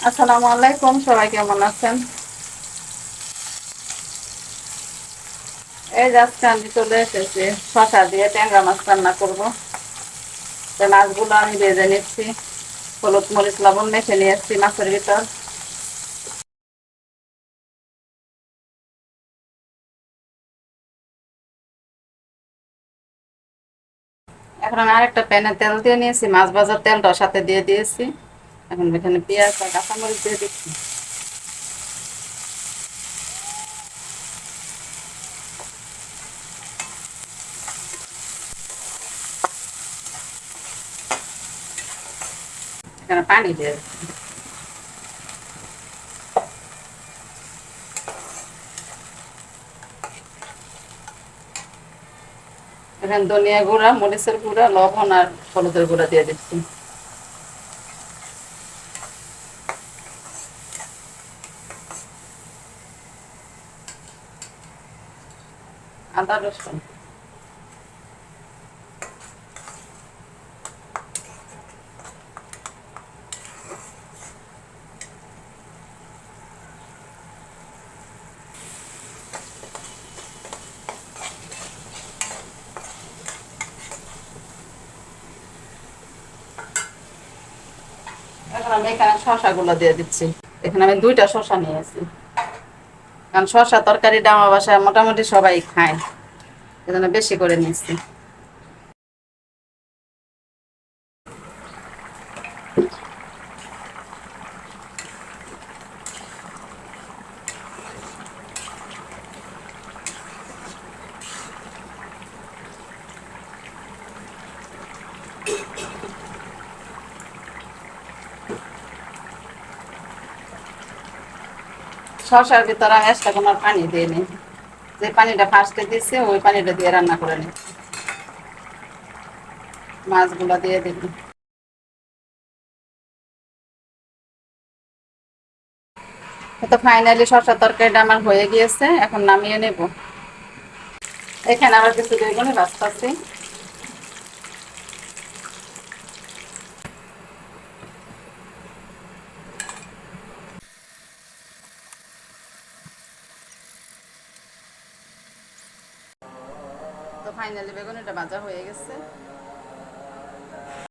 আসসালামু আলাইকুম, সবাই কেমন আছেন? এই যে আজকে আমি চলে এসেছি শসা দিয়ে ট্যাংরা মাছ রান্না করবো। তো মাছগুলো আমি ভেজে নিচ্ছি, হলুদ মরিচ লবণ মেখে নিয়ে এসেছি মাছের ভিতর। এখন আমি আরেকটা প্যানে তেল দিয়ে নিয়েছি, মাছ ভাজার তেলটা সাথে দিয়ে দিয়েছি। এখন এখানে পেঁয়াজ আর কাঁচামরিচ দিয়ে দিচ্ছি। এখানে পানি দিয়ে দিচ্ছি। এখানে ধনিয়া গুঁড়া, মরিচের গুঁড়া, লবণ আর হলুদের গুঁড়া দিয়ে দিচ্ছি। আদা রসুন, এখন আমি এখানে শসাগুলো দিয়ে দিচ্ছি। এখানে আমি 2টা শসা নিয়েছি, কারণ শসা তরকারিটা আমার বাসায় মোটামুটি সবাই খায়, এজন্য বেশি করে নিচ্ছি। শসার ভিতরে আমি এক্সট্রা কোনো পানি দিয়ে নিই, যে পানিটা ফার্স্টে দিচ্ছে ওই পানিটা দিয়ে রান্না করে নিই। মাছগুলো দিয়ে দিই। তো ফাইনালি শসার তরকারিটা আমার হয়ে গিয়েছে, এখন নামিয়ে নেব। এখানে আবার কিছু বেগুনি ভাজতেছি। তো ফাইনালি বেগুনিটা ভাজা হয়ে গেছে।